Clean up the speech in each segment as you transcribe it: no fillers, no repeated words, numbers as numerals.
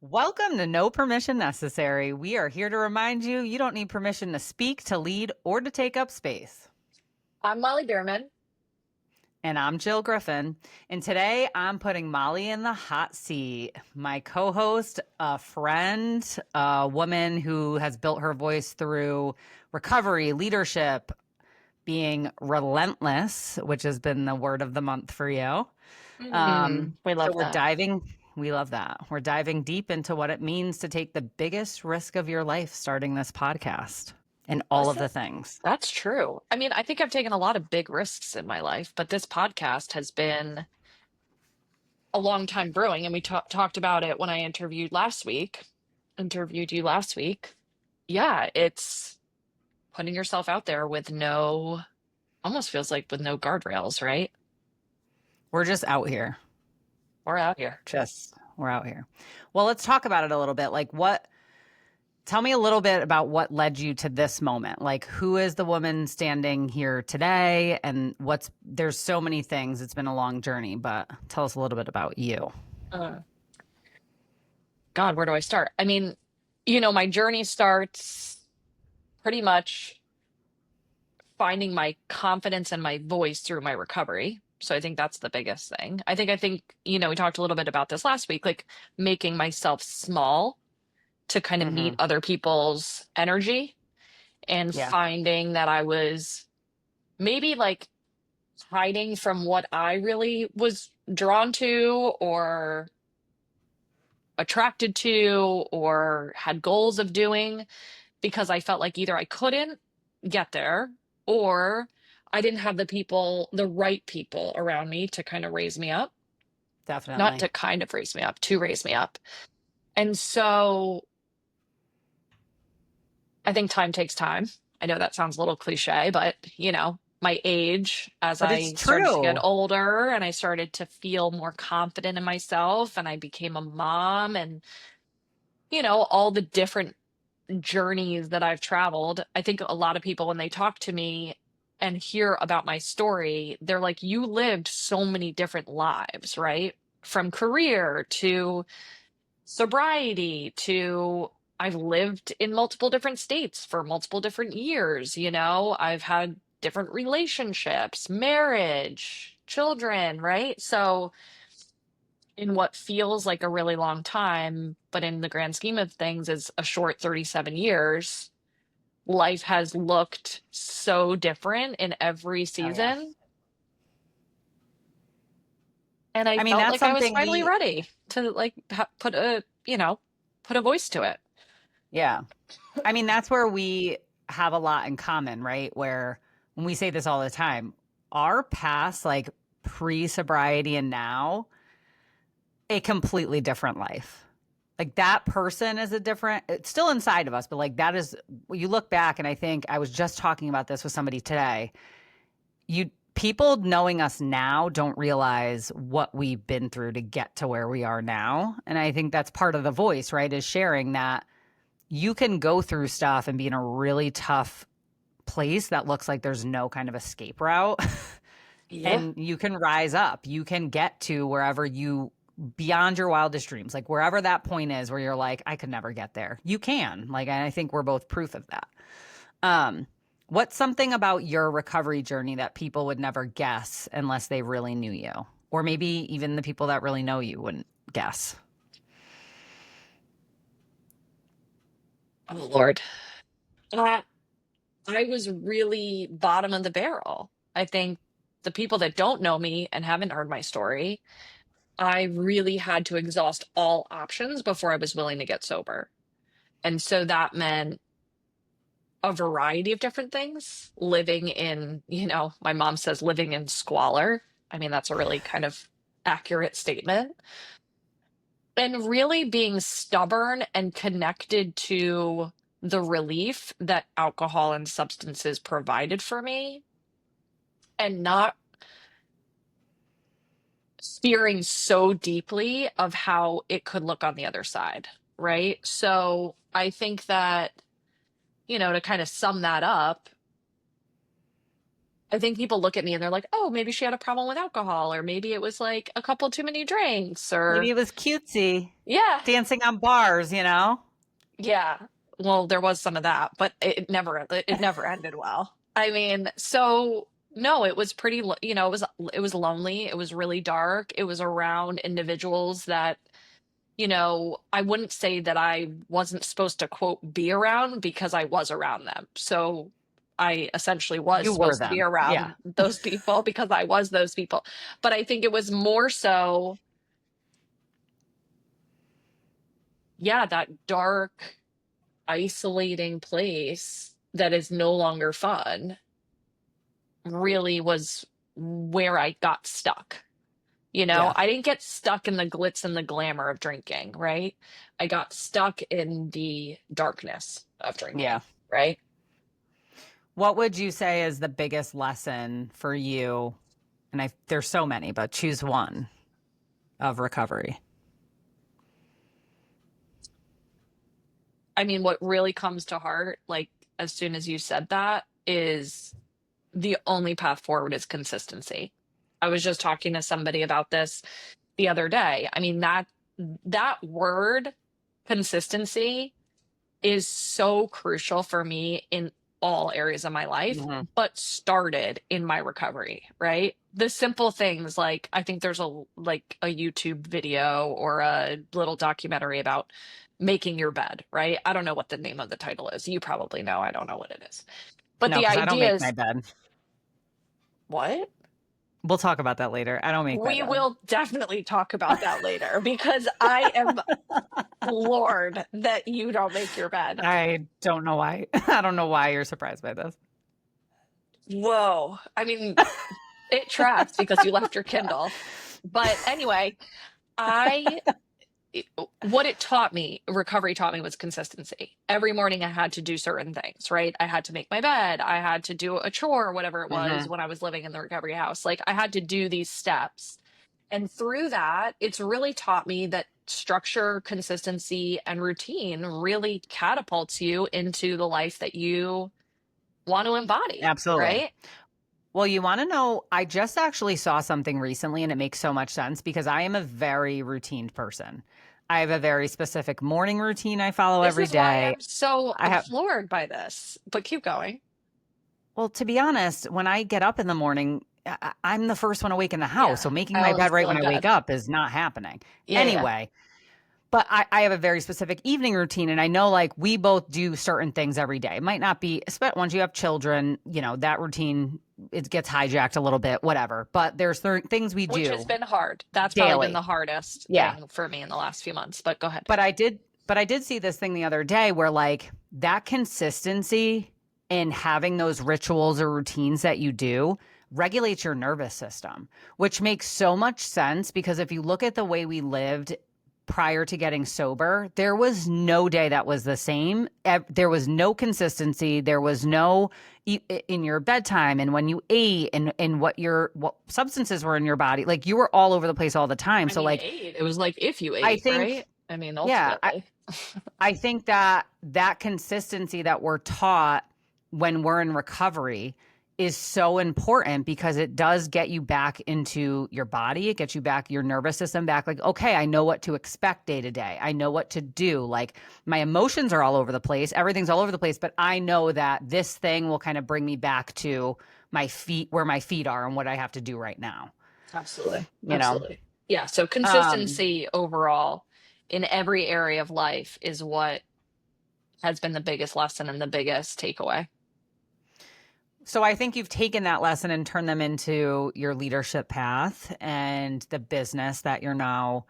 Welcome to No Permission Necessary. We are here to remind you you don't need permission to speak, to lead, or to take up space. I'm Molly Bierman. And I'm Jill Griffin. And today I'm putting Molly in the hot seat. My co host, a friend, a woman who has built her voice through recovery, leadership, being relentless, which has been the word of the month for you. We So love we're that. diving, we love that. We're diving deep into what it means to take the biggest risk of your life starting this podcast and all of Listen, the things. that's true. I mean, I think I've taken a lot of big risks in my life, but this podcast has been a long time brewing, and we talked about it when I interviewed you last week. Yeah, it's putting yourself out there with almost feels like with no guardrails, right? We're just out here. We're out here. We're out here. Well, let's talk about it a little bit. Tell me a little bit about what led you to this moment. Like, who is the woman standing here today? And there's so many things. It's been a long journey, but tell us a little bit about you. Uh, God, where do I start? I mean, my journey starts pretty much finding my confidence and my voice through my recovery. So I think that's the biggest thing. I think, we talked a little bit about this last week, like making myself small to kind of meet Mm-hmm. other people's energy and Yeah. finding that I was maybe like hiding from what I really was drawn to or attracted to or had goals of doing because I felt like either I couldn't get there or I didn't have the right people around me to kind of raise me up, not Definitely. to kind of raise me up, to raise me up. And so I think time takes time. I know that sounds a little cliche, but my age as But it's I started to get true. older and I started to feel more confident in myself and I became a mom and, all the different journeys that I've traveled, I think a lot of people, when they talk to me and hear about my story, they're like, you lived so many different lives, right? From career to sobriety to I've lived in multiple different states for multiple different years, I've had different relationships, marriage, children, right? So, in what feels like a really long time, but in the grand scheme of things is a short 37 years, life has looked so different in every Oh, yeah. season. And I I mean, felt that's like I was something finally ready to like put a voice to it. yeah. I mean, that's where we have a lot in common, right? Where when we say this all the time, our past, like pre sobriety and now, a completely different life. Like that person is it's still inside of us, but like that is, you look back and I think I was just talking about this with somebody today. People knowing us now don't realize what we've been through to get to where we are now. And I think that's part of the voice, right? Is sharing that you can go through stuff and be in a really tough place that looks like there's no kind of escape route. Yeah. And you can rise up. You can get to wherever beyond your wildest dreams, like wherever that point is where you're like, I could never get there. You can. Like, and I think we're both proof of that. Um, what's something about your recovery journey that people would never guess unless they really knew you? Or maybe even the people that really know you wouldn't guess. Oh Lord. Uh, I was really bottom of the barrel. I think the people that don't know me and haven't heard my story, I really had to exhaust all options before I was willing to get sober. And so that meant a variety of different things, living in, my mom says living in squalor. I mean, that's a really kind of accurate statement. And really being stubborn and connected to the relief that alcohol and substances provided for me and not fearing so deeply of how it could look on the other side, right? So I think that, to kind of sum that up, I think people look at me and they're like, oh, maybe she had a problem with alcohol, or maybe it was like a couple too many drinks, Maybe or it was cutesy, yeah, dancing on bars, you know? yeah. Well, there was some of that, but it never ended well. I mean, so no, it was pretty, it was lonely. It was really dark. It was around individuals that, I wouldn't say that I wasn't supposed to quote be around because I was around them. So I essentially was You were supposed to be them. Yeah. around those people because I was those people. But I think it was more so, yeah, that dark, isolating place that is no longer fun really was where I got stuck. Yeah. I didn't get stuck in the glitz and the glamour of drinking, right? I got stuck in the darkness of Yeah. drinking, right? What would you say is the biggest lesson for you? And there's so many, but choose one of recovery. I mean, what really comes to heart, like as soon as you said that, is the only path forward is consistency. I was just talking to somebody about this the other day. I mean, that word, consistency, is so crucial for me in all areas of my life, Hmm. but started in my recovery, right? The simple things, like I think there's a YouTube video or a little documentary about making your bed, right? I don't know what the name of the title is. You probably know. I don't know what it is. But No, the because I don't idea make my is, bed. what? We'll talk about that later. I don't make my We bed. will definitely talk about that later because I am floored that you don't make your bed. I don't know why. I don't know why you're surprised by this. Whoa. I mean, it tracks because you left your Kindle. But anyway, I what it taught me, recovery taught me, was consistency. Every morning I had to do certain things, right? I had to make my bed, I had to do a chore or whatever it was Hmm. when I was living in the recovery house. Like I had to do these steps. And through that, it's really taught me that structure, consistency, and routine really catapults you into the life that you want to embody, Absolutely. right? Well, you want to know, I just actually saw something recently and it makes so much sense because I am a very routine person. I have a very specific morning routine I follow This every is why day. I'm so I have, floored by this. But keep going. well, to be honest, when I get up in the morning, I'm the first one awake in the house. Yeah. So making my Ellen's bed right still when in I wake bed. up is not happening. Yeah, yeah. Anyway, but I have a very specific evening routine. And I know like we both do certain things every day. It might not be, especially once you have children, that routine, it gets hijacked a little bit, whatever. But there's certain things we Which has do been hard. That's probably been daily. the hardest Yeah. thing for me in the last few months. But go ahead. But I did see this thing the other day where like that consistency in having those rituals or routines that you do regulates your nervous system, which makes so much sense because if you look at the way we lived prior to getting sober, there was no day that was the same. There was no consistency. There was no in your bedtime and when you ate and what substances were in your body. Like you were all over the place all the time. I So mean, like ate. It was like if you I ate, right? think I mean, yeah, ultimately. I think that that consistency that we're taught when we're in recovery is so important because it does get you back into your body. It gets you back, your nervous system back. Like, okay, I know what to expect day to day. I know what to do. Like, my emotions are all over the place. Everything's all over the place. But I know that this thing will kind of bring me back to my feet, where my feet are and what I have to do right now, Absolutely. you know? Absolutely. Yeah. So Um, consistency overall in every area of life is what has been the biggest lesson and the biggest takeaway. So I think you've taken that lesson and turned them into your leadership path and the business that you're now,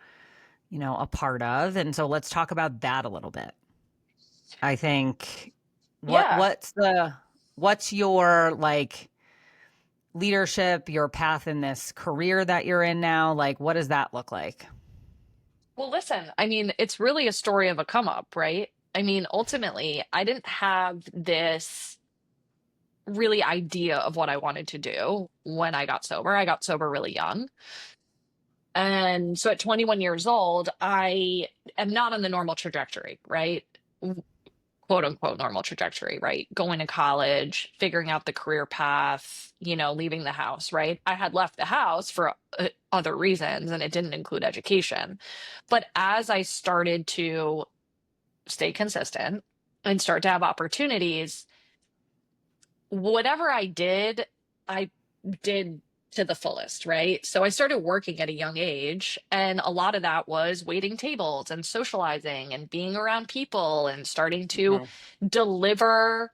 a part of. And so let's talk about that a little bit. I think Yeah. what's your like leadership, your path in this career that you're in now? Like what does that look like? Well, listen, I mean, it's really a story of a come up, right? I mean, ultimately, I didn't have this really idea of what I wanted to do when I got sober. I got sober really young. And so at 21 years old, I am not on the normal trajectory, right? quote unquote normal trajectory, right? Going to college, figuring out the career path, leaving the house, right? I had left the house for other reasons and it didn't include education. But as I started to stay consistent and start to have opportunities, whatever I did to the fullest, right? So I started working at a young age, and a lot of that was waiting tables and socializing and being around people and starting to Mhm. deliver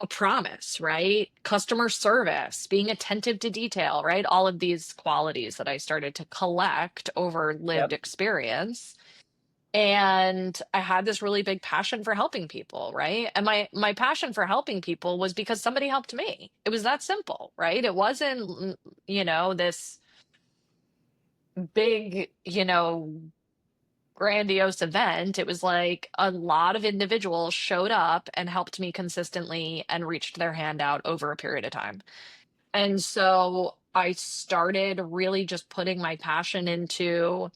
a promise, right? Customer service, being attentive to detail, right? All of these qualities that I started to collect over lived Yep. experience. And I had this really big passion for helping people, right? And my passion for helping people was because somebody helped me. It was that simple, right? It wasn't this big, grandiose event. It was like a lot of individuals showed up and helped me consistently and reached their hand out over a period of time. And so I started really just putting my passion into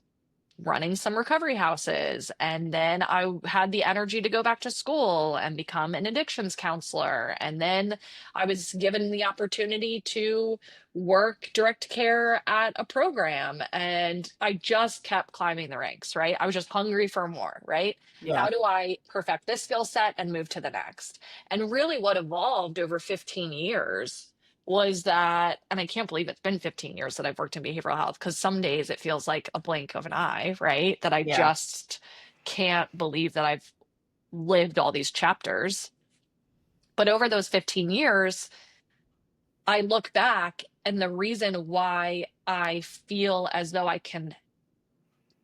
running some recovery houses. And then I had the energy to go back to school and become an addictions counselor. And then I was given the opportunity to work direct care at a program. And I just kept climbing the ranks, right? I was just hungry for more, right? Yeah. How do I perfect this skill set and move to the next? And really, what evolved over 15 years was that, and I can't believe it's been 15 years that I've worked in behavioral health, because some days it feels like a blink of an eye, right? That I Yeah. just can't believe that I've lived all these chapters. But over those 15 years, I look back, and the reason why I feel as though I can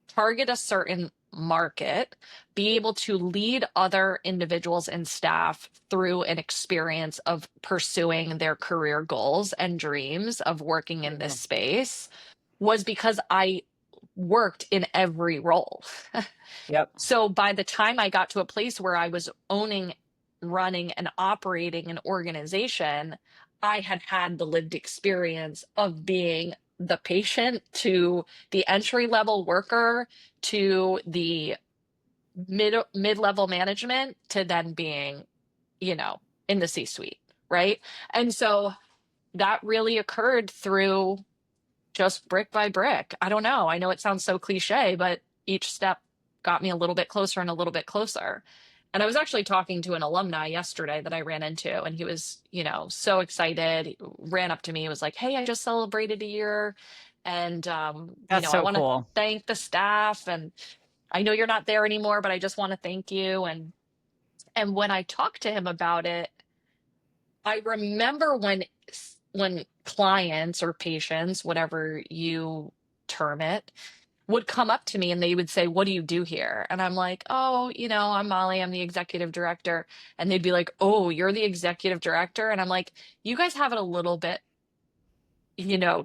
target a certain market, be able to lead other individuals and staff through an experience of pursuing their career goals and dreams of working in this Mhm. space was because I worked in every role. Yep. So by the time I got to a place where I was owning, running, and operating an organization, I had had the lived experience of being the patient to the entry level worker to the mid-level management to then being, in the C-suite, right? And so that really occurred through just brick by brick. I don't know. I know it sounds so cliche, but each step got me a little bit closer and a little bit closer. And I was actually talking to an alumni yesterday that I ran into, and he was, so excited. He ran up to me, was like, "Hey, I just celebrated a year. And, That's I so want to cool. thank the staff. And I know you're not there anymore, but I just want to thank you." And when I talked to him about it, I remember when clients or patients, whatever you term it, would come up to me and they would say, "What do you do here?" And I'm like, "Oh, I'm Molly, I'm the executive director." And they'd be like, "Oh, you're the executive director?" And I'm like, "You guys have it a little bit,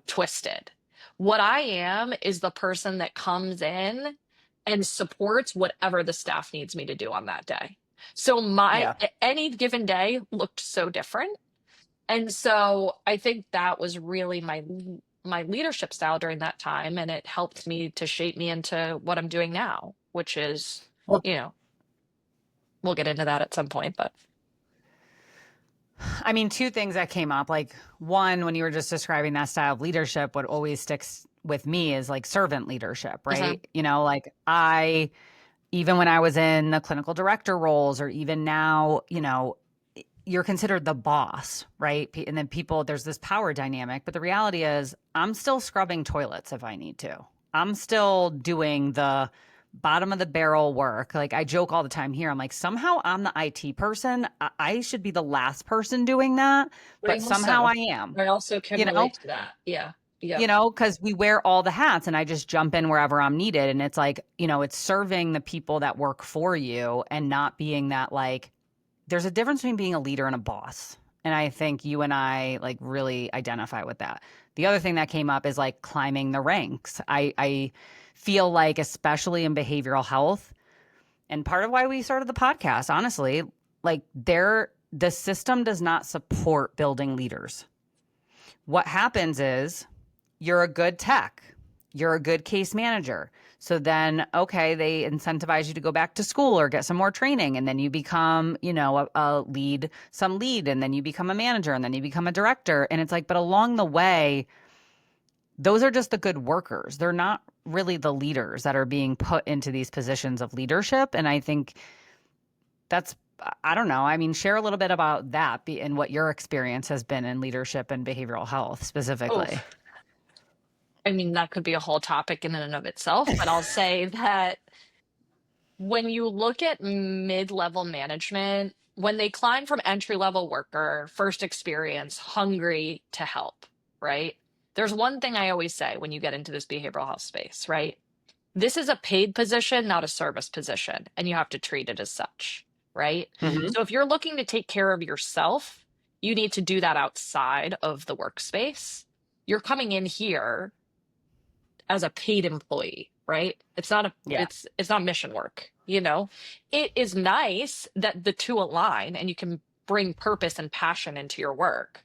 twisted. What I am is the person that comes in and supports whatever the staff needs me to do on that day." So Yeah. any given day looked so different. And so I think that was really my leadership style during that time, and it helped me to shape me into what I'm doing now, which is, Well, you know, we'll get into that at some point, but I mean, two things that came up. Like, one, when you were just describing that style of leadership, what always sticks with me is like servant leadership, Mhm. right? Like even when I was in the clinical director roles, or even now, you're considered the boss, right? And then there's this power dynamic. But the reality is, I'm still scrubbing toilets if I need to. I'm still doing the bottom of the barrel work. Like, I joke all the time here. I'm like, somehow I'm the IT person. I should be the last person doing that, I but somehow also I am, I also can you know? relate to that. Yeah. Yep. Because we wear all the hats and I just jump in wherever I'm needed. And it's like, it's serving the people that work for you and not being that, like, there's a difference between being a leader and a boss. And I think you and I like really identify with that. The other thing that came up is like climbing the ranks. I feel like, especially in behavioral health, and part of why we started the podcast, honestly, like the system does not support building leaders. What happens is, you're a good tech. you're a good case manager. So then, okay, they incentivize you to go back to school or get some more training. And then you become, a lead, and then you become a manager, and then you become a director. And it's like, but along the way, those are just the good workers. They're not really the leaders that are being put into these positions of leadership. And I think that's, I don't know. I mean, share a little bit about that and what your experience has been in leadership and behavioral health Oh, specifically. I mean, that could be a whole topic in and of itself, but I'll say that when you look at mid-level management, when they climb from entry-level worker, first experience, hungry to help, right? There's one thing I always say when you get into this behavioral health space, right? This is a paid position, not a service position, and you have to treat it as such, right? Hmm. So if you're looking to take care of yourself, you need to do that outside of the workspace. You're coming in here as a paid employee, right? Yeah. It's not mission work, you know? It is nice that the two align and you can bring purpose and passion into your work.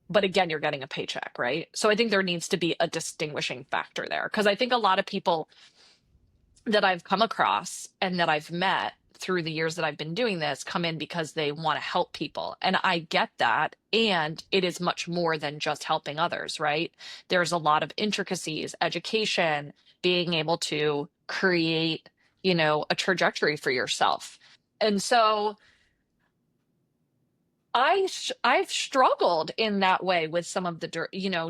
But again, you're getting a paycheck, right? So I think there needs to be a distinguishing factor there because I think a lot of people that I've come across and that I've met through the years that I've been doing this come in because they want to help people. And I get that. And it is much more than just helping others, right? There's a lot of intricacies, education, being able to create, a trajectory for yourself. And so I've struggled in that way with some of the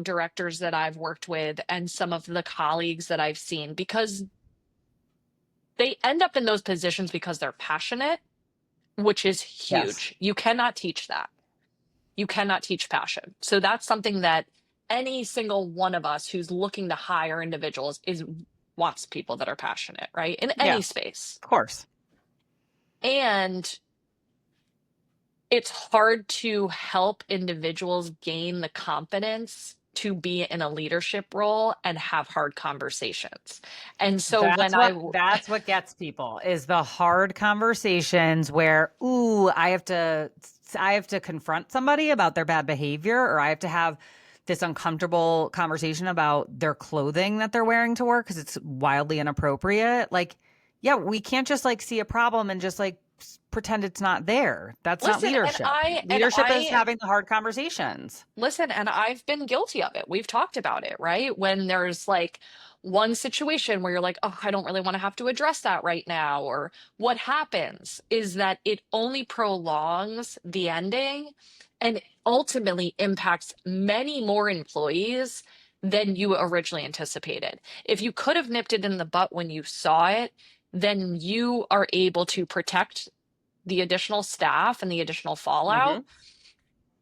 directors that I've worked with and some of the colleagues that I've seen because they end up in those positions because they're passionate, which is Yes. huge. You cannot teach that. You cannot teach passion. So that's something that any single one of us who's looking to hire individuals is wants people that are passionate, right? In Yeah, any space. of course. And it's hard to help individuals gain the confidence to be in a leadership role and have hard conversations. And so That's what gets people is the hard conversations where, ooh, I have to confront somebody about their bad behavior, or I have to have this uncomfortable conversation about their clothing that they're wearing to work because it's wildly inappropriate. Like, yeah, we can't just like see a problem and just like pretend it's not there. That's not listen, and leadership. I and Leadership is I having the hard conversations. listen, and I've been guilty of it. We've talked about it, right? When there's like one situation where you're like, oh, I don't really want to have to address that right now. Or what happens is that it only prolongs the ending and ultimately impacts many more employees than you originally anticipated. If you could have nipped it in the butt when you saw it, then you are able to protect the additional staff and the additional fallout. Hmm.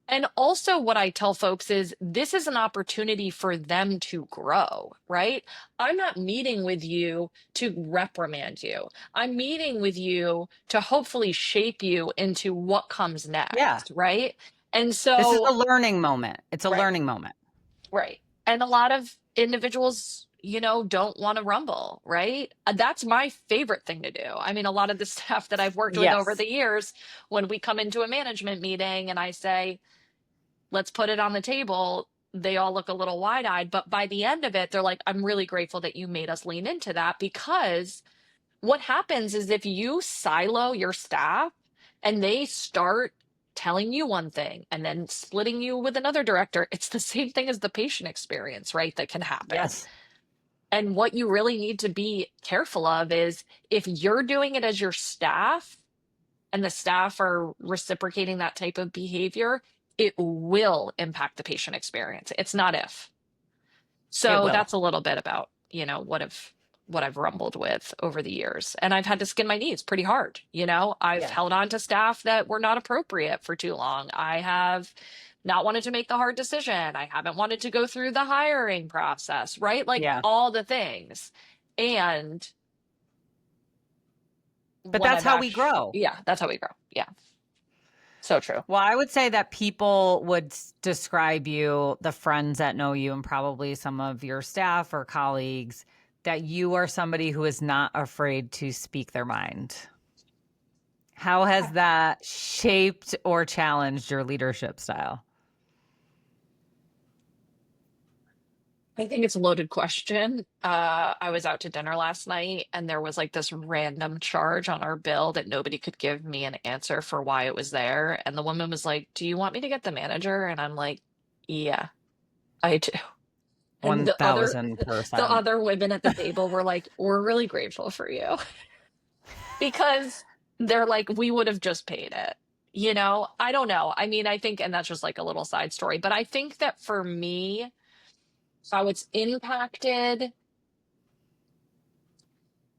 And also, what I tell folks is this is an opportunity for them to grow, right? I'm not meeting with you to reprimand you. I'm meeting with you to hopefully shape you into what comes Yeah. next, right? And This is so, a learning moment. It's a right, learning moment. right. And a lot of individuals, don't want to rumble, right? That's my favorite thing to do. I mean, a lot of the staff that I've worked with over Yes. the years, when we come into a management meeting and I say, let's put it on the table, they all look a little wide-eyed, but by the end of it they're like, I'm really grateful that you made us lean into that, because what happens is if you silo your staff and they start telling you one thing and then splitting you with another director, it's the same thing as the patient experience, right? That can happen. Yes. And what you really need to be careful of is if you're doing it as your staff and the staff are reciprocating that type of behavior, it will impact the patient experience. It's not if. It So will. that's a little bit about, what I've rumbled with over the years. And I've had to skin my knees pretty hard. I've Yeah. held on to staff that were not appropriate for too long. I have not wanted to make the hard decision. I haven't wanted to go through the hiring process, right? Like Yeah. all the things. And But when that's I've how we actually, grow. yeah, that's how we grow. Yeah. So true. Well, I would say that people would describe you, the friends that know you, and probably some of your staff or colleagues, that you are somebody who is not afraid to speak their mind. How has that shaped or challenged your leadership style? I think it's a loaded question. I was out to dinner last night and there was like this random charge on our bill that nobody could give me an answer for why it was there. And the woman was like, "Do you want me to get the manager?" And I'm like, "Yeah, I do." And the 1000%. other women at the table were like, "We're really grateful for you." Because they're like, "We would have just paid it." You know, I don't know. I mean, I think, and that's just like a little side story, but I think that for me, how it's impacted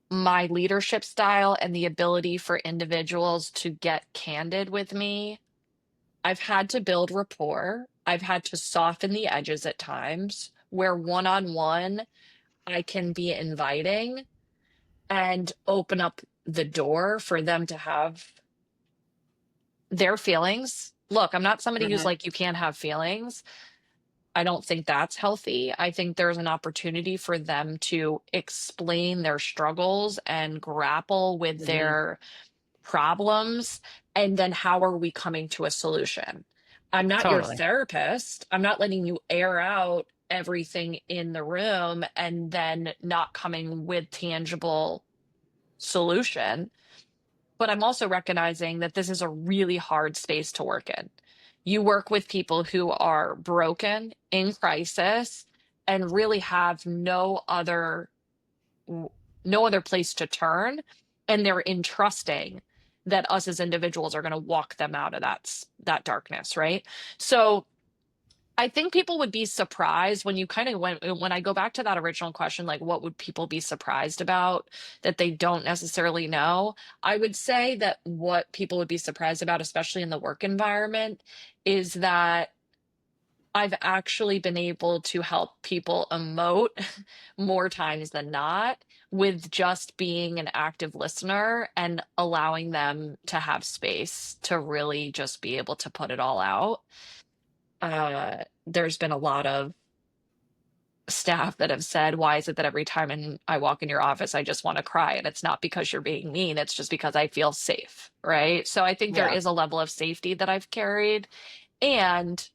my leadership style and the ability for individuals to get candid with me. I've had to build rapport. I've had to soften the edges at times where one on one I can be inviting and open up the door for them to have their feelings. Look, I'm not somebody who's Mhm. like, you can't have feelings. I don't think that's healthy. I think there's an opportunity for them to explain their struggles and grapple with Mhm. their problems. And then how are we coming to a solution? I'm not your Totally. therapist. I'm not letting you air out everything in the room and then not coming with tangible solution. But I'm also recognizing that this is a really hard space to work in. You work with people who are broken, in crisis, and really have no other place to turn, and they're entrusting that us as individuals are going to walk them out of that darkness, right? So I think people would be surprised when you kind of when I go back to that original question, like what would people be surprised about that they don't necessarily know? I would say that what people would be surprised about, especially in the work environment, is that I've actually been able to help people emote more times than not with just being an active listener and allowing them to have space to really just be able to put it all out. There's been a lot of staff that have said, "Why is it that every time I walk in your office, I just want to cry?" And it's not because you're being mean, it's just because I feel safe, right? So I think there Yeah. is a level of safety that I've carried, and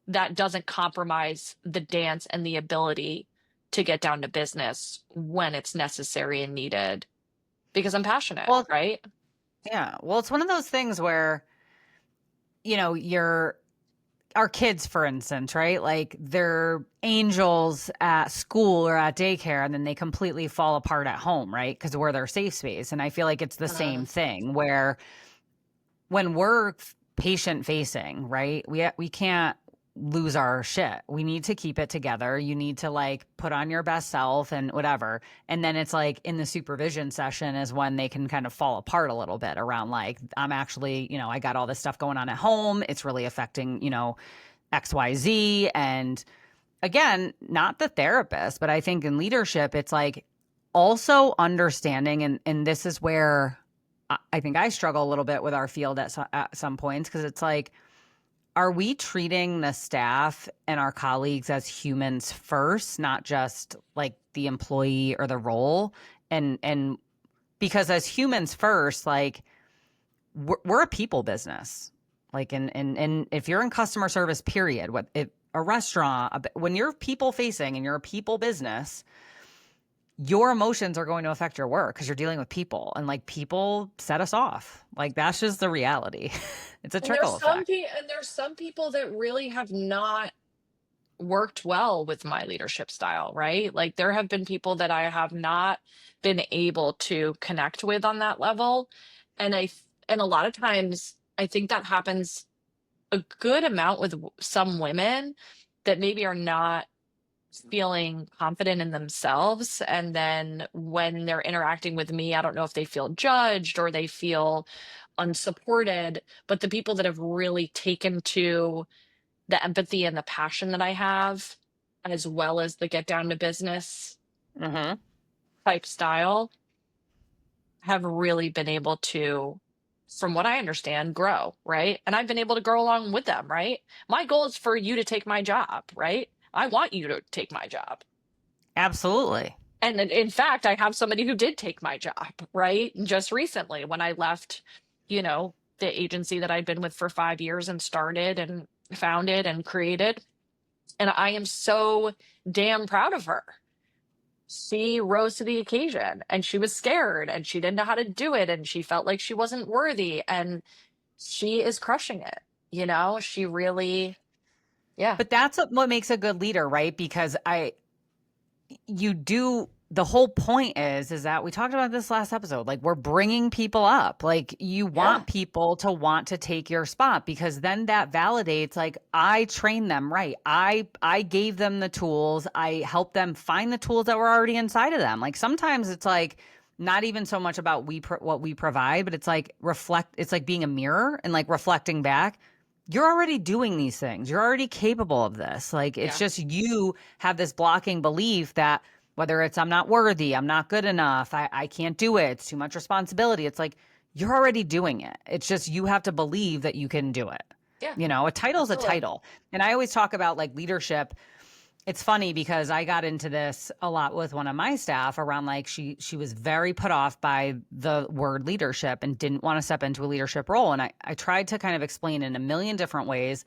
that doesn't compromise the dance and the ability to get down to business when it's necessary and needed because I'm passionate, Well, right? yeah. Well, it's one of those things where, you're our kids, for instance, right? Like they're angels at school or at daycare, and then they completely fall apart at home, right? Because we're their safe space. And I feel like it's the Uh, same thing where when we're patient facing, right? We can't lose our shit. We need to keep it together. You need to like put on your best self and whatever. And then it's like in the supervision session is when they can kind of fall apart a little bit around like I'm actually, I got all this stuff going on at home. It's really affecting, XYZ. And again, not the therapist, but I think in leadership, it's like also understanding. And this is where I think I struggle a little bit with our field at some points because it's like, are we treating the staff and our colleagues as humans first, not just like the employee or the role? And because as humans first, like we're a people business. Like and if you're in customer service, period, what if a restaurant, when you're people facing and you're a people business, your emotions are going to affect your work because you're dealing with people and like people set us off. Like that's just the reality. It's a and there's trickle some effect. people and there's some people that really have not worked well with my leadership style, right? Like there have been people that I have not been able to connect with on that level. And a lot of times I think that happens a good amount with some women that maybe are not feeling confident in themselves. And then when they're interacting with me, I don't know if they feel judged or they feel unsupported. But the people that have really taken to the empathy and the passion that I have, as well as the get down to business Mm-hmm. type style, have really been able to, from what I understand, grow, right? And I've been able to grow along with them, right? My goal is for you to take my job, right? I want you to take my job. Absolutely. And in fact, I have somebody who did take my job, right? Just recently when I left, the agency that I'd been with for 5 years and started and founded and created. And I am so damn proud of her. She rose to the occasion and she was scared and she didn't know how to do it and she felt like she wasn't worthy and she is crushing it. She really, yeah, But that's what makes a good leader, right? Because you do, the whole point is that we talked about this last episode, like we're bringing people up, like you yeah, want people to want to take your spot, because then that validates, like, I trained them, right? I gave them the tools, I helped them find the tools that were already inside of them. Like sometimes it's like not even so much about what we provide, but it's like it's like being a mirror and like reflecting back. You're already doing these things. You're already capable of this. Like it's yeah, just you have this blocking belief that whether it's I'm not worthy, I'm not good enough, I can't do it, it's too much responsibility. It's like you're already doing it. It's just you have to believe that you can do it. yeah, A title's a absolutely. title. And I always talk about like leadership. It's funny because I got into this a lot with one of my staff around like she was very put off by the word leadership and didn't want to step into a leadership role. And I tried to kind of explain in a million different ways,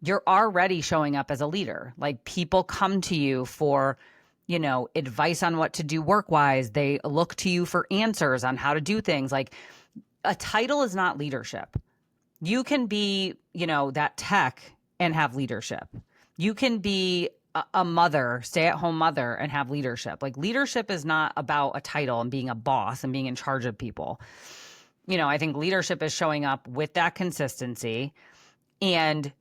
you're already showing up as a leader. Like people come to you for, advice on what to do work wise. They look to you for answers on how to do things. Like a title is not leadership. You can be, that tech and have leadership. You can be a mother, stay at home mother, and have leadership. Like leadership is not about a title and being a boss and being in charge of people. I think leadership is showing up with that consistency and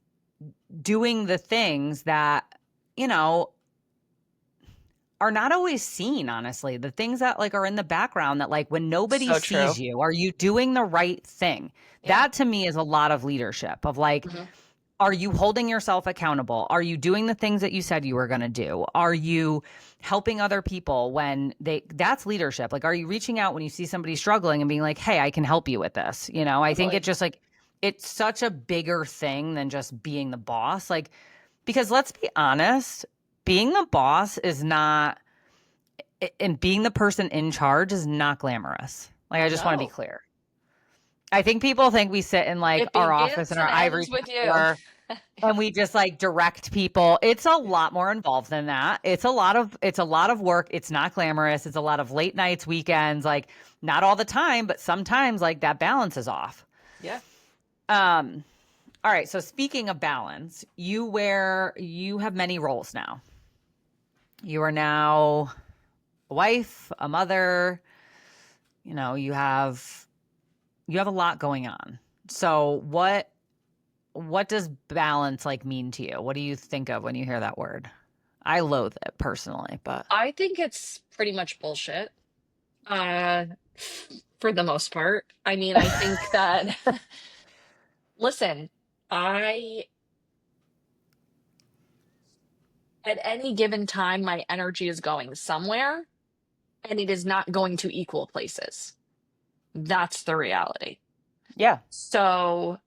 doing the things that, you know, are not always seen, honestly. The things that like are in the background that like when nobody So true. sees you, are you doing the right thing? Yeah. That to me is a lot of leadership of like, Hmm. are you holding yourself accountable? Are you doing the things that you said you were going to do? Are you helping other people when that's leadership. Like, are you reaching out when you see somebody struggling and being like, hey, I can help you with this? I think it Totally. just like, it's such a bigger thing than just being the boss. Like, because let's be honest, being the boss is not, and being the person in charge is not glamorous. Like, I just want to be No, clear. I think people think we sit in like it our office begins in and our ivory ends with you. tower and we just like direct people. It's a lot more involved than that. It's a lot of work. It's not glamorous. It's a lot of late nights, weekends, like not all the time, but sometimes like that balance is off. Yeah. Um all right, so speaking of balance, you have many roles now. You are now a wife, a mother, you have a lot going on. So what does balance like mean to you? What do you think of when you hear that word? I loathe it personally, but I think it's pretty much bullshit. Uh, for the most part. I mean, I think that, listen, I, at any given time, my energy is going somewhere and it is not going to equal places. That's the reality. yeah. So,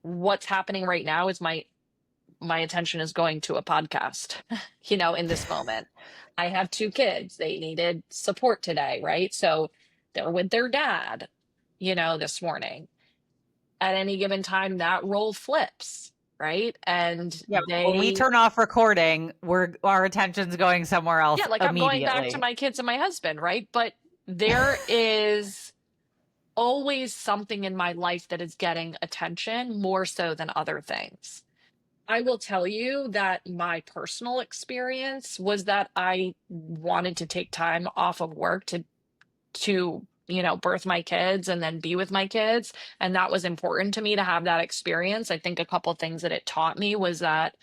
what's happening right now is my attention is going to a podcast, in this moment. I have two kids. They needed support today, right? So they're with their dad, this morning. At any given time, that role flips, right? And Yeah, when we turn off recording, our attention's going somewhere yeah, else like I'm going back to immediately. my kids and my husband, right? But there is always something in my life that is getting attention more so than other things. I will tell you that my personal experience was that I wanted to take time off of work to birth my kids and then be with my kids, and that was important to me to have that experience. I think a couple things that it taught me was that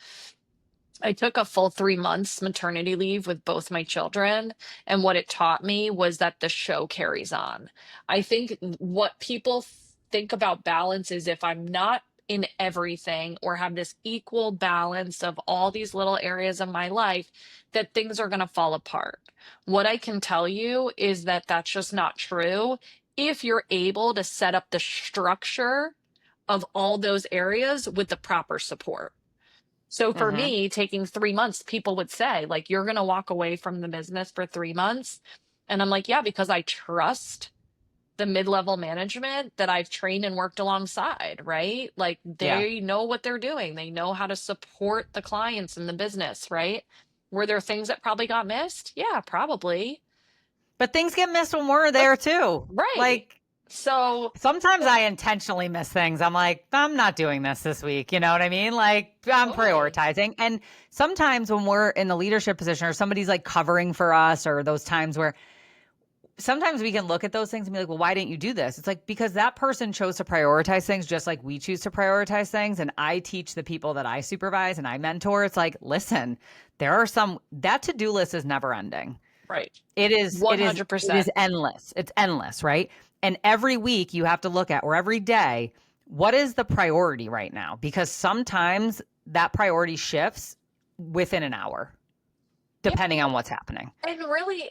I took a full 3 months maternity leave with both my children. And what it taught me was that the show carries on. I think what people think about balance is if I'm not in everything or have this equal balance of all these little areas of my life, that things are going to fall apart. What I can tell you is that that's just not true if you're able to set up the structure of all those areas with the proper support. So for Hmm. me, taking 3 months, people would say, like, you're going to walk away from the business for 3 months. And I'm like, yeah, because I trust the mid-level management that I've trained and worked alongside, right? Like Yeah. they know what they're doing. They know how to support the clients in the business, right? Were there things that probably got missed? Yeah, probably. But things get missed when we're But there too. right. Like So, sometimes but I intentionally miss things. I'm like, I'm not doing this week. You know what I mean? Like I'm totally. prioritizing. And sometimes when we're in the leadership position or somebody's like covering for us or those times where sometimes we can look at those things and be like, well, why didn't you do this? It's like, because that person chose to prioritize things just like we choose to prioritize things. And I teach the people that I supervise and I mentor. It's like, listen, there are that to-do list is never ending. Right. It 100%. is endless. It's endless, right? And every week you have to look at, or every day, what is the priority right now? Because sometimes that priority shifts within an hour, Yeah. depending on what's happening. And really,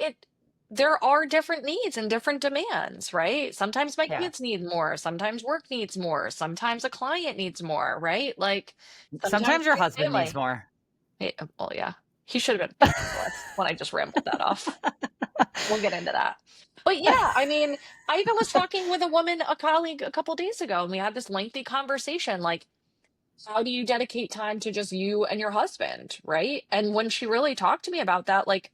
there are different needs and different demands, right? Sometimes my Yeah. kids need more, sometimes work needs more, sometimes a client needs more, right? Like sometimes Sometimes your my husband needs family. more. Well, yeah, he should have been paying for this when I just rambled that off. We'll get into that. But yeah, I mean, I even was talking with a woman, a colleague, a couple days ago, and we had this lengthy conversation. Like, how do you dedicate time to just you and your husband, right? And when she really talked to me about that, like,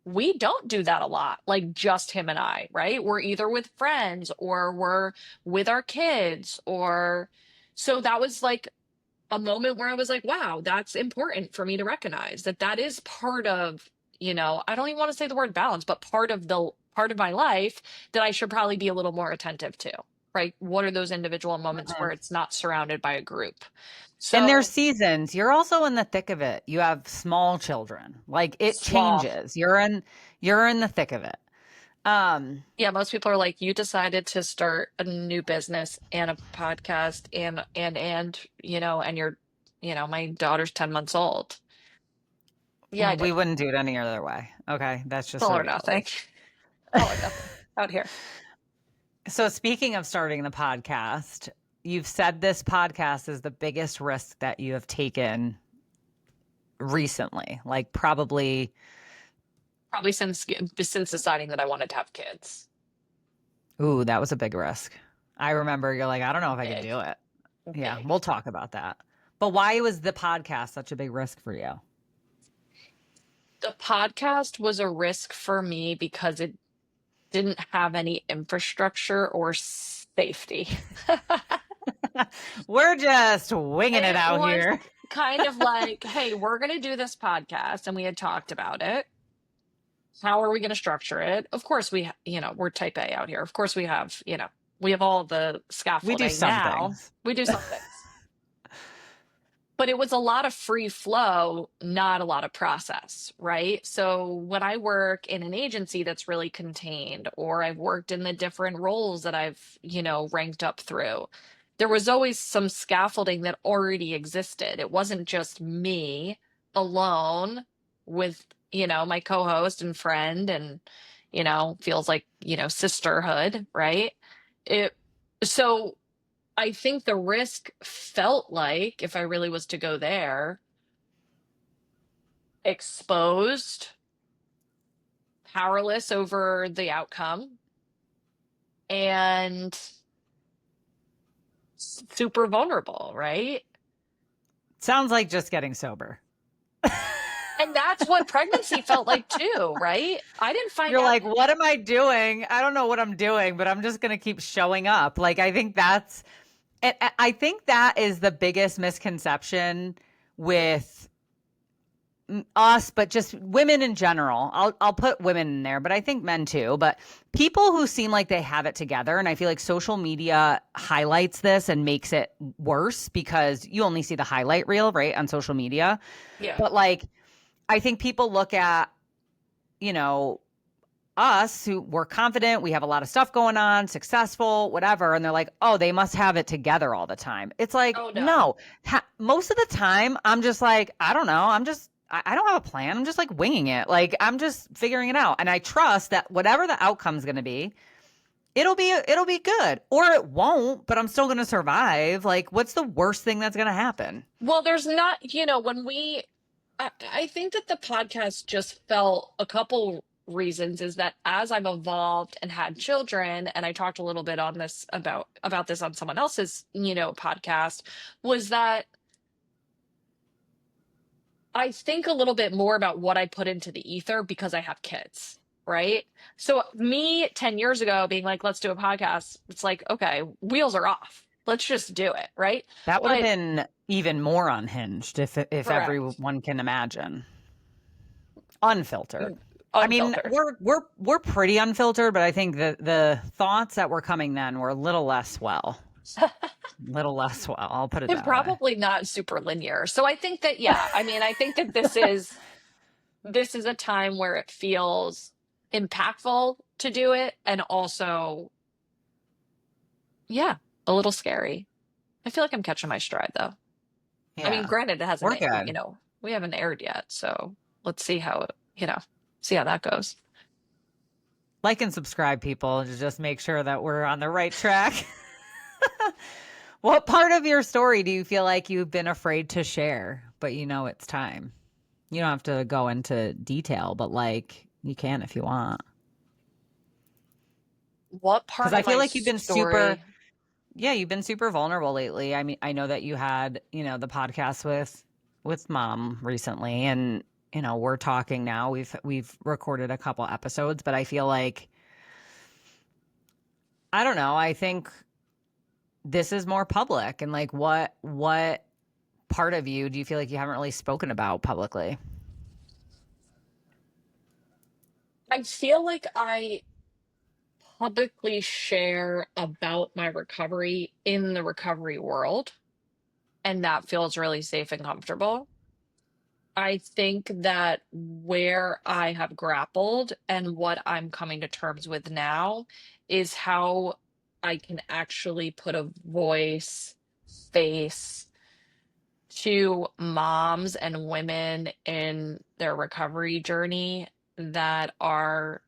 we don't do that a lot, like just him and I, right? We're either with friends or we're with our kids, or so that was like a moment where I was like, wow, that's important for me to recognize that that is part of, I don't even want to say the word balance, but part of my life that I should probably be a little more attentive to, right? What are those individual moments where Mhm. it's not surrounded by a group? And there's So seasons. You're also in the thick of it. You have small children. Like it small. changes. You're in the thick of it. Um, Yeah, most people are like, you decided to start a new business and a podcast and my daughter's 10 months old. Yeah, I we did. wouldn't do it any other way. Okay, that's It's just all the or nothing. reality. All or nothing out here. So speaking of starting the podcast, you've said this podcast is the biggest risk that you have taken recently. Like probably, Probably since deciding that I wanted to have kids. ooh, that was a big risk. I remember you're like, I don't know if I could Big, do it. Yeah, big. we'll talk about that. But why was the podcast such a big risk for you? The podcast was a risk for me because it didn't have any infrastructure or safety. We're just winging it It out was here. kind of like, hey, we're going to do this podcast, and we had talked about it. How are we going to structure it? Of course, we're type A out here. Of course, we have all the We do scaffolding some now. things. We do some things. But it was a lot of free flow, not a lot of process, right? So when I work in an agency that's really contained, or I've worked in the different roles that I've, ranked up through, there was always some scaffolding that already existed. It wasn't just me alone with, my co-host and friend and, feels like, sisterhood, right? It, so I think the risk felt like, if I really was to go there, exposed, powerless over the outcome, and super vulnerable, right? Sounds like just getting sober. And that's what pregnancy felt like too, right? I didn't find You're out. like, what am I doing? I don't know what I'm doing, but I'm just going to keep showing up. Like, I think that is the biggest misconception with us, but just women in general. I'll put women in there, but I think men too. But people who seem like they have it together, and I feel like social media highlights this and makes it worse because you only see the highlight reel, right, on social media. Yeah. But like, I think people look at, you know, us who we're confident, we have a lot of stuff going on, successful, whatever, and they're like, oh, they must have it together all the time. It's like, Oh no. no. Most of the time, I'm just like, I don't know. I don't have a plan. I'm just like winging it. Like I'm just figuring it out, and I trust that whatever the outcome's going to be, it'll be good, or it won't. But I'm still going to survive. Like, what's the worst thing that's going to happen? Well, there's not, when I think that the podcast just felt a couple reasons is that as I've evolved and had children, and I talked a little bit on this about this on someone else's, podcast, was that I think a little bit more about what I put into the ether because I have kids, right? So me 10 years ago being like, let's do a podcast, it's like, okay, wheels are off. Let's just do it, right? That would have But been even more unhinged if correct. everyone can imagine. Unfiltered. I mean, Unfiltered. we're pretty unfiltered, but I think the thoughts that were coming then were a little less well. Little less well. I'll put it And that way. probably not super linear. So I think that, yeah, I mean, I think that this is a time where it feels impactful to do it, and also, yeah, a little scary. I feel like I'm catching my stride though. I mean, Yeah. granted, it hasn't, We're good. we haven't aired yet, so let's see how see how that goes. Like and subscribe, people, to just make sure that we're on the right track. What part of your story do you feel like you've been afraid to share, but it's time? You don't have to go into detail, but like you can if you want. What Because part I of feel my like story? you've been super vulnerable lately. I mean, I know that you had, the podcast with mom recently, and we're talking now. We've recorded a couple episodes, but I feel like I don't know. I think this is more public, and like what part of you do you feel like you haven't really spoken about publicly? I feel like I publicly share about my recovery in the recovery world, and that feels really safe and comfortable. I think that where I have grappled and what I'm coming to terms with now is how I can actually put a voice, face to moms and women in their recovery journey that are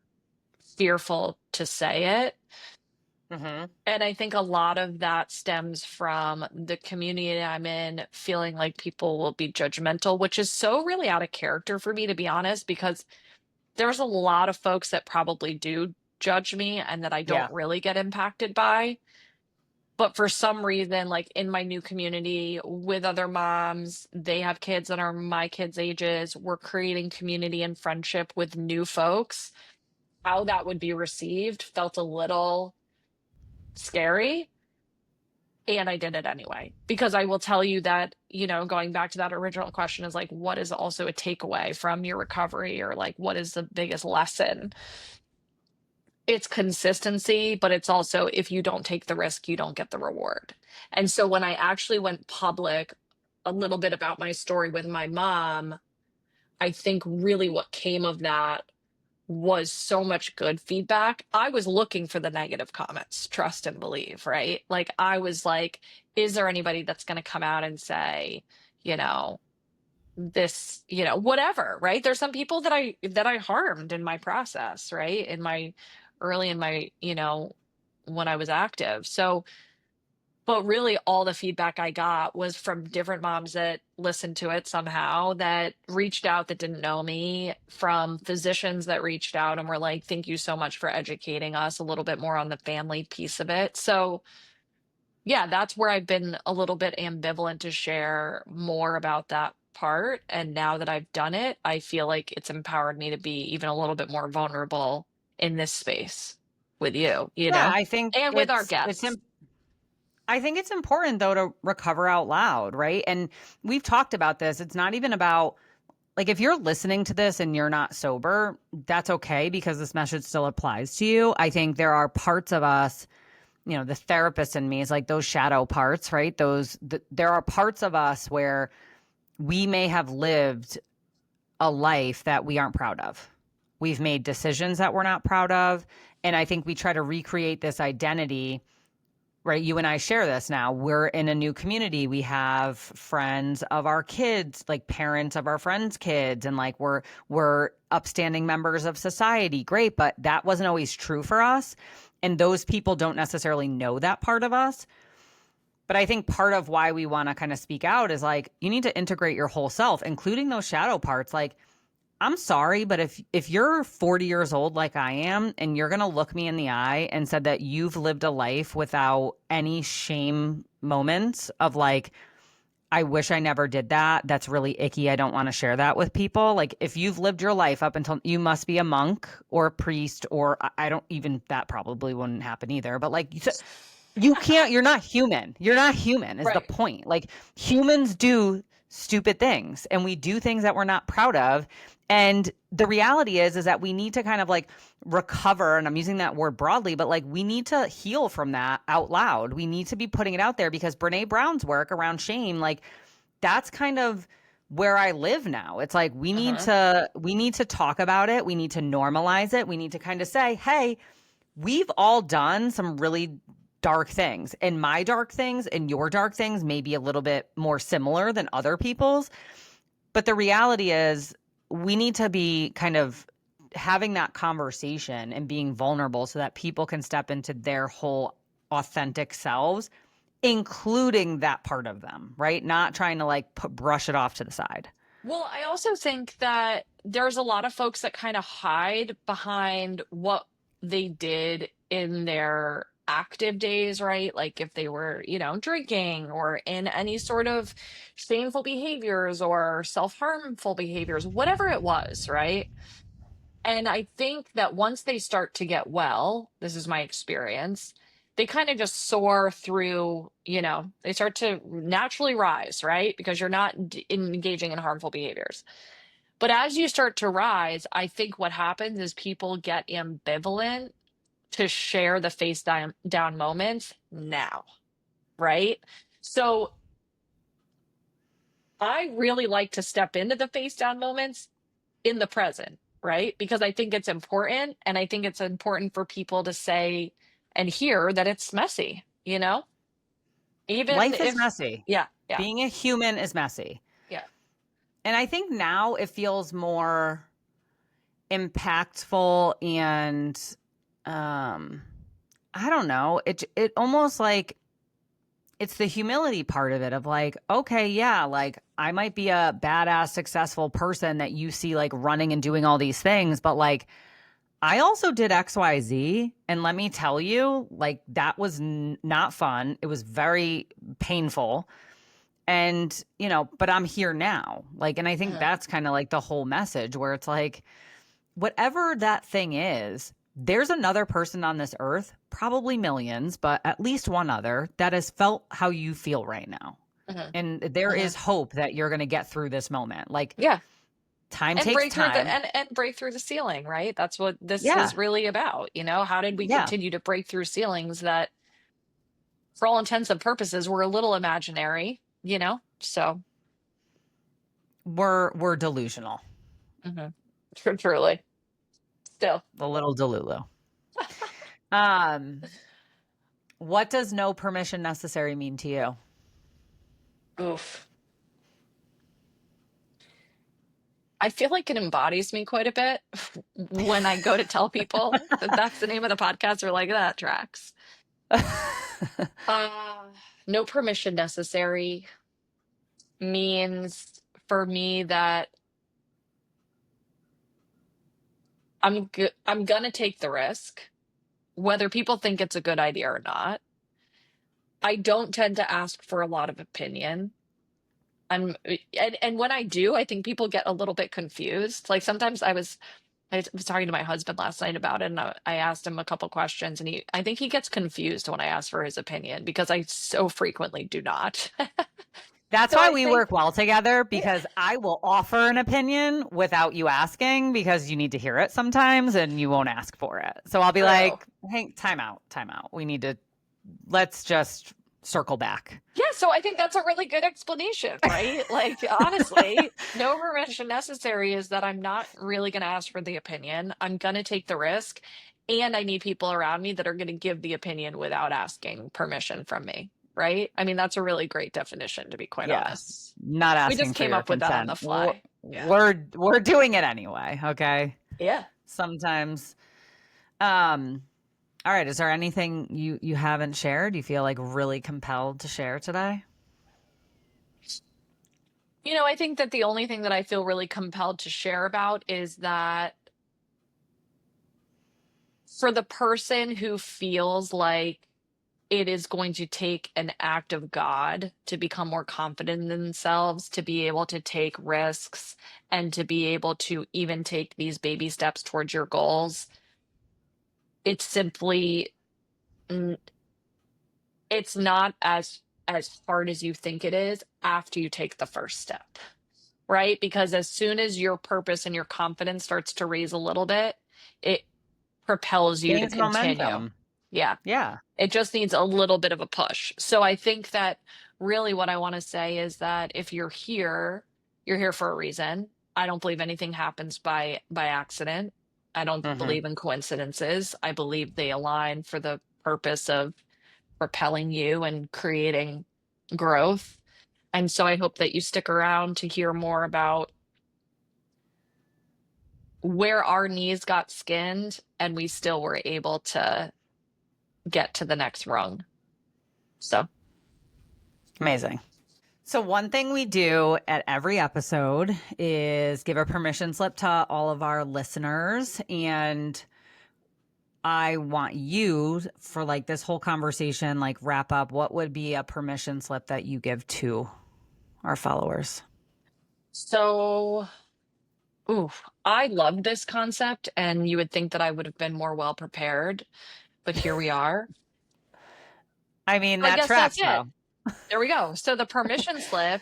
fearful to say it. Mm-hmm. And I think a lot of that stems from the community I'm in, feeling like people will be judgmental, which is so really out of character for me, to be honest, because there's a lot of folks that probably do judge me and that I Yeah. don't really get impacted by. But for some reason, like in my new community with other moms, they have kids that are my kids' ages. We're creating community and friendship with new folks. How that would be received felt a little scary. And I did it anyway, because I will tell you that, going back to that original question is like, what is also a takeaway from your recovery, or like, what is the biggest lesson? It's consistency, but it's also, if you don't take the risk, you don't get the reward. And so when I actually went public a little bit about my story with my mom, I think really what came of that was so much good feedback. I was looking for the negative comments, trust and believe, right? Like I was like, is there anybody that's going to come out and say, you know, this, whatever, right? There's some people that I harmed in my process, right? In my, when I was active. So, but really all the feedback I got was from different moms that listened to it somehow, that reached out, that didn't know me, from physicians that reached out and were like, thank you so much for educating us a little bit more on the family piece of it. So yeah, that's where I've been a little bit ambivalent to share more about that part. And now that I've done it, I feel like it's empowered me to be even a little bit more vulnerable in this space with you, Yeah, I think and with our guests. I think it's important though to recover out loud, right? And we've talked about this. It's not even about like if you're listening to this and you're not sober, that's okay because this message still applies to you. I think there are parts of us, the therapist in me is like those shadow parts, right? There are parts of us where we may have lived a life that we aren't proud of. We've made decisions that we're not proud of. And I think we try to recreate this identity, right? You and I share this now. We're in a new community. We have friends of our kids, like parents of our friends' kids, and like we're upstanding members of society. Great, but that wasn't always true for us. And those people don't necessarily know that part of us. But I think part of why we want to kind of speak out is like you need to integrate your whole self, including those shadow parts. Like I'm sorry, but if you're 40 years old like I am, and you're gonna look me in the eye and said that you've lived a life without any shame moments of like, I wish I never did that. That's really icky. I don't want to share that with people. Like, if you've lived your life up until, you must be a monk or a priest, or I don't even, that probably wouldn't happen either. But like you can't, you're not human. You're not human is the Right. point. Like, humans do stupid things and we do things that we're not proud of. And the reality is that we need to kind of like recover. And I'm using that word broadly, but like we need to heal from that out loud. We need to be putting it out there because Brene Brown's work around shame, like that's kind of where I live now. It's like Uh-huh. we need to talk about it. We need to normalize it. We need to kind of say, hey, we've all done some really dark things, and my dark things and your dark things may be a little bit more similar than other people's. But the reality is, we need to be kind of having that conversation and being vulnerable so that people can step into their whole authentic selves, including that part of them, right? Not trying to like brush it off to the side. Well, I also think that there's a lot of folks that kind of hide behind what they did in their active days, right? Like if they were, drinking or in any sort of shameful behaviors or self-harmful behaviors, whatever it was, right? And I think that once they start to get well, this is my experience, they kind of just soar through, they start to naturally rise, right? Because you're not engaging in harmful behaviors. But as you start to rise, I think what happens is people get ambivalent to share the down moments now, right? So I really like to step into the face down moments in the present, right? Because I think it's important. And I think it's important for people to say and hear that it's messy, Even Life is if, messy. yeah, yeah, Being a human is messy. yeah. And I think now it feels more impactful and um I don't know. It almost like it's the humility part of it of like, okay, yeah, like I might be a badass successful person that you see like running and doing all these things, but like I also did XYZ, and let me tell you, like that was not fun. It was very painful. And, but I'm here now. Like, and I think Uh-huh. that's kind of like the whole message where it's like, whatever that thing is, there's another person on this earth, probably millions, but at least one other that has felt how you feel right now. Uh-huh. And there Uh-huh. is hope that you're going to get through this moment. Like, Yeah. time And takes break through the time. and break through the ceiling, right? That's what this Yeah. is really about. How did we Yeah. continue to break through ceilings that for all intents and purposes were a little imaginary, So, We're delusional. mhm. Truly. Still. A little delulu. Um, what does no permission necessary mean to you? Oof. I feel like it embodies me quite a bit when I go to tell people that that's the name of the podcast. Or like, that tracks. Uh, no permission necessary means for me that I'm gonna take the risk, whether people think it's a good idea or not. I don't tend to ask for a lot of opinion. And when I do, I think people get a little bit confused. Like sometimes I was talking to my husband last night about it, and I asked him a couple questions, and I think he gets confused when I ask for his opinion because I so frequently do not. That's So why I we think, work well together, yeah, because I will offer an opinion without you asking because you need to hear it sometimes and you won't ask for it. So I'll be true. like, hey, time out, time out. Let's just circle back. Yeah, so I think that's a really good explanation, right? Like, honestly, no permission necessary is that I'm not really going to ask for the opinion. I'm going to take the risk, and I need people around me that are going to give the opinion without asking permission from me, right? I mean, that's a really great definition, to be quite Yeah. honest. Not We just asking for came your up with that on the consent. We're, fly. Yeah. we're doing it anyway. Okay. Yeah. Sometimes. Um, all right. Is there anything you haven't shared? You feel like really compelled to share today? I think that the only thing that I feel really compelled to share about is that for the person who feels like it is going to take an act of God to become more confident in themselves, to be able to take risks, and to be able to even take these baby steps towards your goals, it's simply n- it's not as hard as you think it is after you take the first step, right? Because as soon as your purpose and your confidence starts to raise a little bit, it propels you to Gains continue. momentum. Yeah. Yeah. It just needs a little bit of a push. So I think that really what I want to say is that if you're here for a reason. I don't believe anything happens by accident. I don't Hmm. believe in coincidences. I believe they align for the purpose of propelling you and creating growth. And so I hope that you stick around to hear more about where our knees got skinned and we still were able to get to the next rung. So, Amazing. So, one thing we do at every episode is give a permission slip to all of our listeners. And I want you for like this whole conversation, like wrap up, what would be a permission slip that you give to our followers? so ooh, I love this concept, and you would think that I would have been more well prepared, but here we are. I mean, I that guess that's tracks it. though. There we go. So the permission slip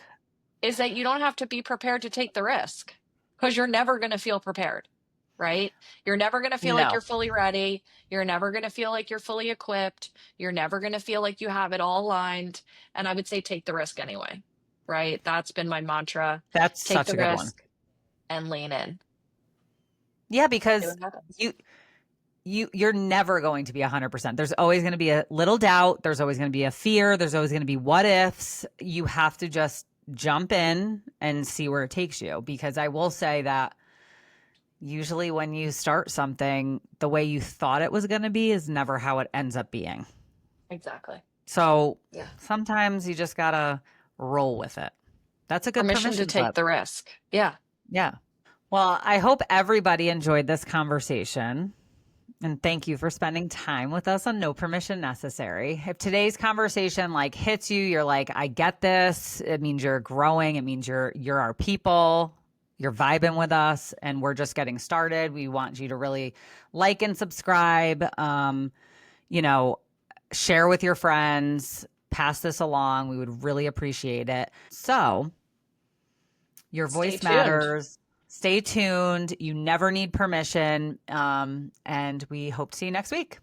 is that you don't have to be prepared to take the risk because you're never going to feel prepared, right? You're never going to feel like No, you're fully ready. You're never going to feel like you're fully equipped. You're never going to feel like you have it all lined. And I would say take the risk anyway, right? That's been my mantra. that's Take such the a good one. risk and lean in. Yeah, See because what happens. you're never going to be 100%. There's always going to be a little doubt, there's always going to be a fear, there's always going to be what ifs. You have to just jump in and see where it takes you, because I will say that usually when you start something, the way you thought it was going to be is never how it ends up being. Exactly. So Yeah. sometimes you just got to roll with it. That's a good Permission to permission take slip. the risk. Yeah. Yeah. Well, I hope everybody enjoyed this conversation. And thank you for spending time with us on No Permission Necessary. If today's conversation like hits you, you're like, I get this. It means you're growing. It means you're our people. You're vibing with us, and we're just getting started. We want you to really like and subscribe. You know, share with your friends. Pass this along. We would really appreciate it. So, your Stay voice tuned. matters. Stay tuned. You never need permission. And we hope to see you next week.